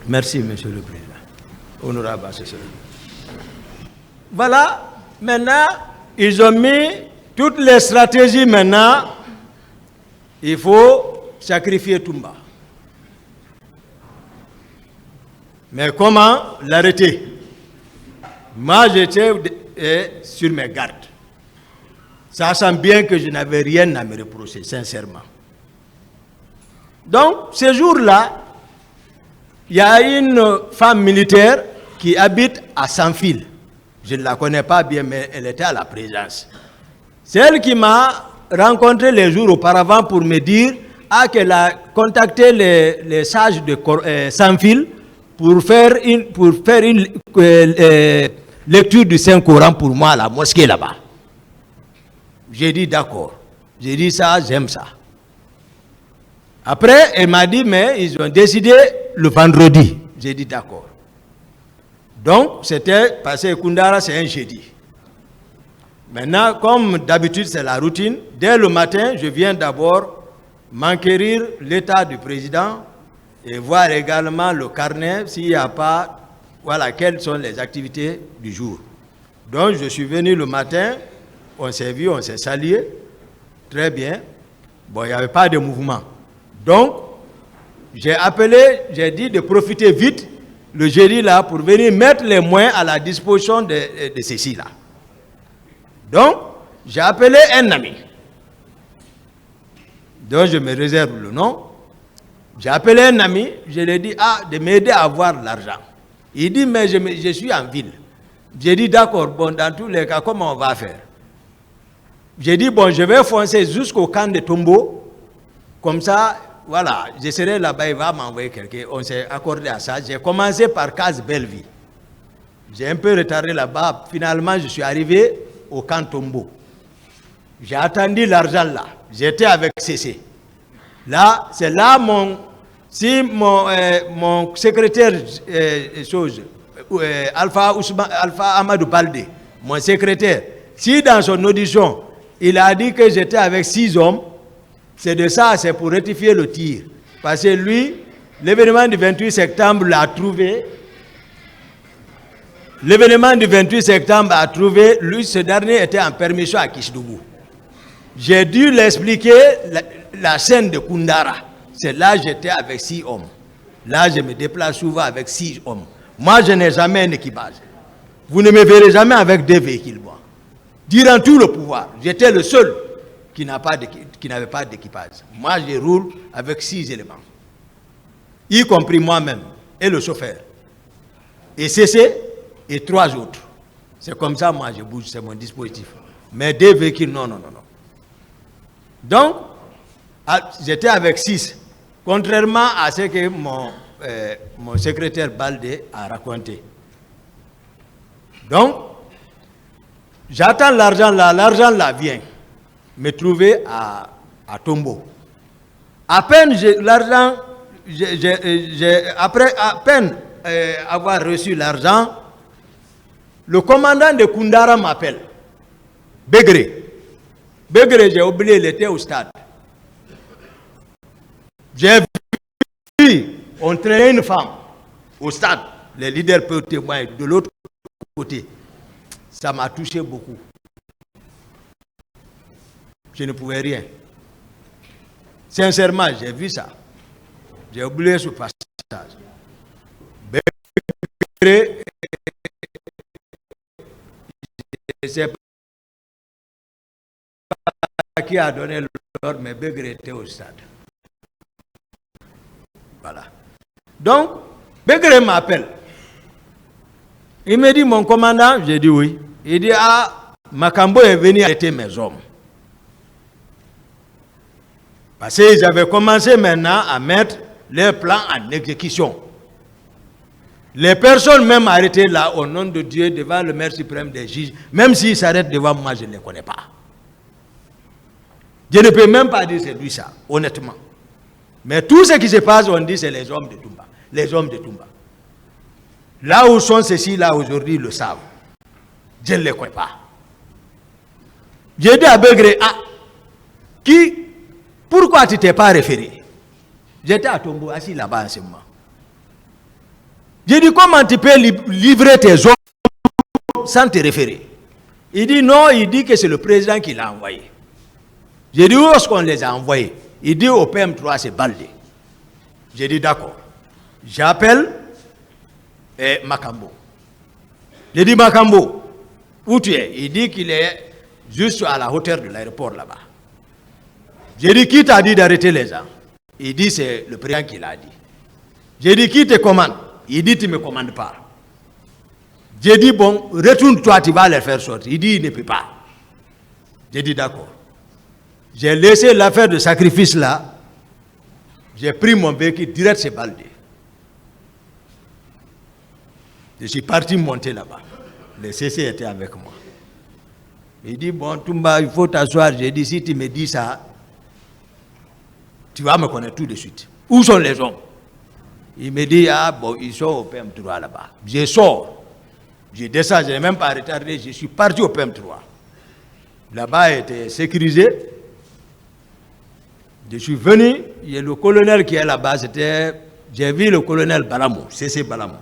Merci, Monsieur le Président. Honorable assesseur. Voilà, maintenant, ils ont mis toutes les stratégies maintenant. Il faut sacrifier Toumba. Mais comment l'arrêter? Moi, j'étais sur mes gardes. Ça sent bien que je n'avais rien à me reprocher, sincèrement. Donc, ce jour-là, il y a une femme militaire qui habite à Saint-Fil. Je ne la connais pas bien, mais elle était à la présence. C'est elle qui m'a rencontré les jours auparavant pour me dire qu'elle a contacté les sages de Saint-Fil pour faire une lecture du Saint-Coran pour moi à la mosquée là-bas. J'ai dit d'accord. J'ai dit ça, j'aime ça. Après, elle m'a dit, mais ils ont décidé le vendredi. J'ai dit d'accord. Donc, c'était passé Koundara, c'est un jeudi. Maintenant, comme d'habitude, c'est la routine. Dès le matin, je viens d'abord m'enquérir l'état du président et voir également le carnet s'il n'y a pas, voilà, quelles sont les activités du jour. Donc, je suis venu le matin, on s'est vu, on s'est salué. Très bien. Bon, il n'y avait pas de mouvement. Donc, j'ai appelé, j'ai dit de profiter vite le jeudi là pour venir mettre les moyens à la disposition de ceci là. Donc, j'ai appelé un ami, dont je me réserve le nom. J'ai appelé un ami, je lui ai dit de m'aider à avoir l'argent. Il dit, mais je suis en ville. J'ai dit, d'accord, bon, dans tous les cas, comment on va faire? J'ai dit, bon, je vais foncer jusqu'au camp de Tombo, comme ça, voilà, je serai là-bas, il va m'envoyer quelqu'un. On s'est accordé à ça. J'ai commencé par Case Belleville. J'ai un peu retardé là-bas. Finalement, je suis arrivé au camp Tombo. J'ai attendu l'argent là. J'étais avec CC. Là, c'est là mon secrétaire Alpha Amadou Baldé, mon secrétaire, si dans son audition, il a dit que j'étais avec 6 hommes, c'est de ça, c'est pour rectifier le tir. Parce que lui, l'événement du 28 septembre l'a trouvé. L'événement du 28 septembre a trouvé, lui, ce dernier était en permission à Kisdougou. J'ai dû l'expliquer la scène de Koundara. C'est là que j'étais avec 6 hommes. Là, je me déplace souvent avec 6 hommes. Moi, je n'ai jamais un équipage. Vous ne me verrez jamais avec 2 véhicules, moi. Durant tout le pouvoir, j'étais le seul qui n'avait pas d'équipage. Moi, je roule avec 6 éléments, y compris moi-même et le chauffeur. Et CC et 3 autres. C'est comme ça, moi, je bouge, c'est mon dispositif. Mais 2 véhicules, non. Donc, j'étais avec 6, contrairement à ce que mon secrétaire Baldé a raconté. Donc, j'attends l'argent là vient me trouver à Tombo. À peine l'argent, après à peine avoir reçu l'argent, le commandant de Koundara m'appelle. Begré, j'ai oublié, il était au stade. J'ai vu, on traînait une femme au stade. Les leaders peuvent témoigner de l'autre côté. Ça m'a touché beaucoup. Je ne pouvais rien. Sincèrement, j'ai vu ça. J'ai oublié ce passage. Begré, je ne sais pas qui a donné l'ordre, mais Begré était au stade. Voilà. Donc, Begré m'appelle. Il me dit, mon commandant, j'ai dit oui. Il dit, Makambo est venu arrêter mes hommes. Parce qu'ils avaient commencé maintenant à mettre leurs plans en exécution. Les personnes même arrêtées là, au nom de Dieu, devant le maire suprême des juges, même s'ils s'arrêtent devant moi, je ne les connais pas. Je ne peux même pas dire c'est lui ça, honnêtement. Mais tout ce qui se passe, on dit c'est les hommes de Toumba. Les hommes de Toumba. Là où sont ceux-ci, là aujourd'hui, ils le savent. Je ne les connais pas. J'ai dit à Begré, pourquoi tu ne t'es pas référé? J'étais à Tombo, assis là-bas en ce moment. J'ai dit, comment tu peux livrer tes hommes sans te référer? Il dit non, il dit que c'est le président qui l'a envoyé. J'ai dit, où est-ce qu'on les a envoyés? Il dit au PM3, c'est Baldé. J'ai dit d'accord. J'appelle Makambo. J'ai dit Makambo, où tu es? Il dit qu'il est juste à la hauteur de l'aéroport là-bas. J'ai dit, qui t'a dit d'arrêter les gens? Il dit, c'est le président qui l'a dit. J'ai dit, qui te commande? Il dit, tu ne me commandes pas. J'ai dit, bon, retourne-toi, tu vas les faire sortir. Il dit, il ne peut pas. J'ai dit, d'accord. J'ai laissé l'affaire de sacrifice là. J'ai pris mon véhicule direct chez Baldé. Je suis parti monter là-bas. Le CC était avec moi. Il dit, bon, Toumba, il faut t'asseoir. J'ai dit, si tu me dis ça, tu vas me connaître tout de suite. Où sont les hommes? Il me dit, ah bon, ils sont au PM3 là-bas. Je sors. Je descends, je n'ai même pas retardé. Je suis parti au PM3. Là-bas, il était sécurisé. Je suis venu, il y a le colonel qui est là-bas, j'ai vu le colonel Balamou, CC Balamou.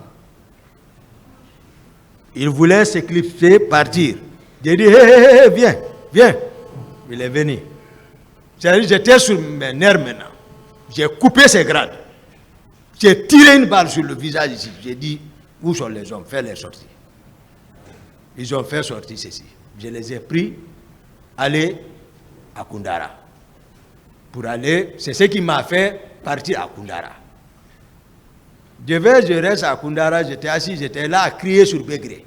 Il voulait s'éclipser, partir. J'ai dit, hé, viens, viens. Il est venu. J'étais sur mes nerfs maintenant. J'ai coupé ses grades. J'ai tiré une balle sur le visage ici. J'ai dit, où sont les hommes? Fais-les sortir. Ils ont fait sortir ceci. Je les ai pris, aller à Koundara. Pour aller, c'est ce qui m'a fait partir à Koundara. Je reste à Koundara, j'étais assis, j'étais là à crier sur Bégré.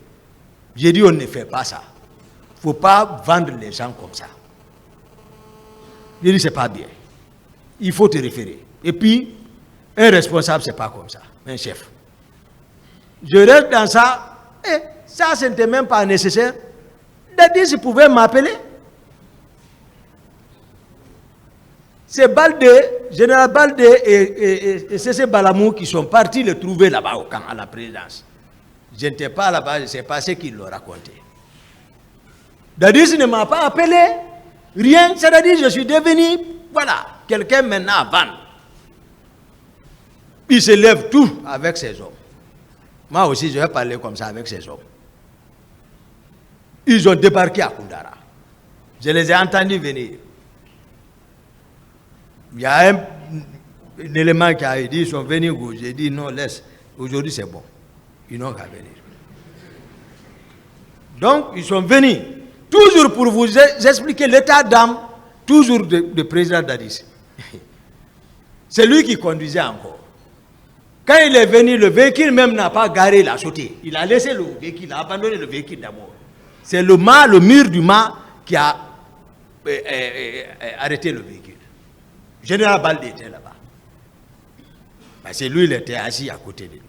J'ai dit, on ne fait pas ça. Il ne faut pas vendre les gens comme ça. J'ai dit, c'est pas bien. Il faut te référer. Et puis, un responsable, c'est pas comme ça, un chef. Je reste dans ça, et ça, ce n'était même pas nécessaire. Dadis pouvait m'appeler. C'est Baldé, général Baldé et C.C. Balamou qui sont partis le trouver là-bas au camp, à la présidence. Je n'étais pas là-bas, c'est pas ce qu'ils l'ont raconté. Dadis ne m'a pas appelé, rien, c'est-à-dire je suis devenu, voilà, quelqu'un maintenant à vendre. Il se lève tout avec ses hommes. Moi aussi, je vais parler comme ça avec ses hommes. Ils ont débarqué à Koundara. Je les ai entendus venir. Il y a un élément qui a dit, ils sont venus, j'ai dit non, laisse, aujourd'hui c'est bon. Ils n'ont qu'à venir. Donc, ils sont venus, toujours pour vous expliquer l'état d'âme, toujours de président Dadis. C'est lui qui conduisait encore. Quand il est venu, le véhicule même n'a pas garé, il a sauté. Il a laissé le véhicule, il a abandonné le véhicule d'abord. C'est le mur du mât qui a arrêté le véhicule. Général Baldé était là-bas. Parce que lui, il était assis à côté de lui.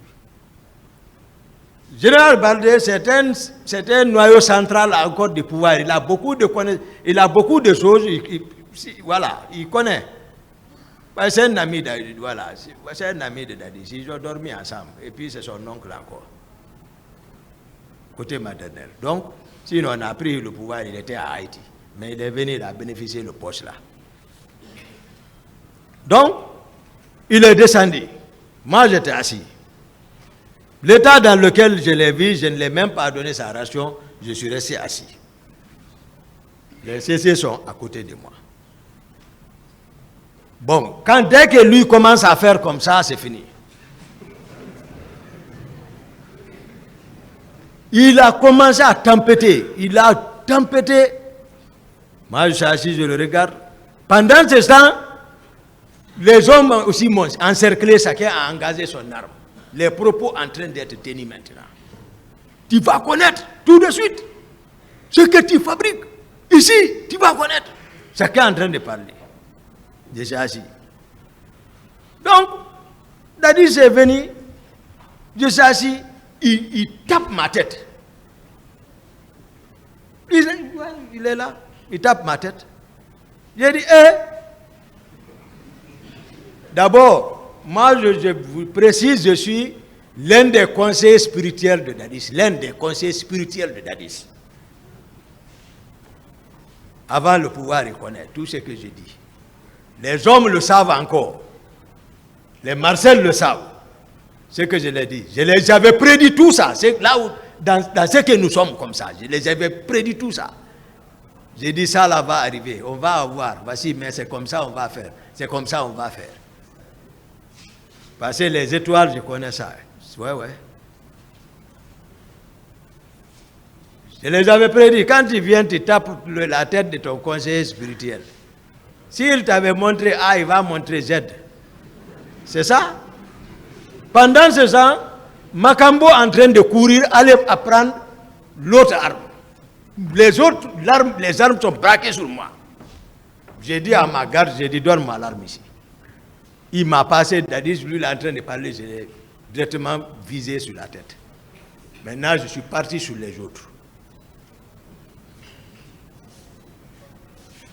Général Baldé, c'est un noyau central encore du pouvoir. Il a beaucoup de connaissances, il a beaucoup de choses. Voilà, il connaît. C'est un ami de Dadis. Voilà, c'est un ami de Dadis. Ils ont dormi ensemble. Et puis c'est son oncle encore. Côté maternel. Donc, sinon on a pris le pouvoir, il était à Haïti. Mais il est venu, il a bénéficié le poste là. Donc, il est descendu. Moi, j'étais assis. L'état dans lequel je l'ai vu, je ne l'ai même pas donné sa ration, je suis resté assis. Les CC sont à côté de moi. Bon, dès que lui commence à faire comme ça, c'est fini. Il a commencé à tempêter. Il a tempêté. Moi, je suis assis, je le regarde. Pendant ce temps, les hommes aussi m'ont encerclé, chacun a engagé son arme. Les propos en train d'être tenus maintenant. Tu vas connaître tout de suite ce que tu fabriques. Ici, tu vas connaître. Chacun est en train de parler. Je suis assis. Donc, Dadis est venu, je suis assis, il tape ma tête. Il est là, il tape ma tête. J'ai dit, d'abord, moi je vous précise, je suis l'un des conseillers spirituels de Dadis. L'un des conseillers spirituels de Dadis. Avant le pouvoir, il connaît tout ce que je dis. Les hommes le savent encore. Les Marcel le savent. Ce que je l'ai dit. Je les avais prédit tout ça. C'est là où, dans ce que nous sommes comme ça, je les avais prédit tout ça. J'ai dit ça là va arriver. On va avoir. Voici, mais c'est comme ça on va faire. C'est comme ça on va faire. Parce que les étoiles, je connais ça. Ouais, ouais. Je les avais prédit. Quand tu viens, tu tapes la tête de ton conseiller spirituel. S'il t'avait montré A, il va montrer Z. C'est ça? Pendant ce temps, Makambo en train de courir, allait apprendre l'autre arme. Les armes sont braquées sur moi. J'ai dit à ma garde, j'ai dit, donne-moi l'arme ici. Il m'a passé, Dadis, lui, il est en train de parler, je l'ai directement visé sur la tête. Maintenant, je suis parti sur les autres.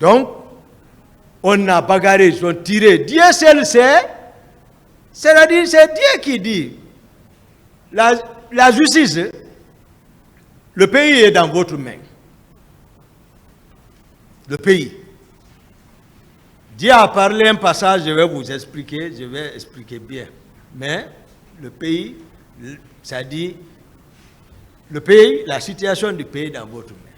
Donc, on a bagarré, ils ont tiré. Dieu seul sait. C'est-à-dire, c'est Dieu qui dit. La justice, le pays est dans votre main. Le pays. Dieu a parlé un passage, je vais vous expliquer, je vais expliquer bien. Mais le pays, ça dit, le pays, la situation du pays est dans votre main.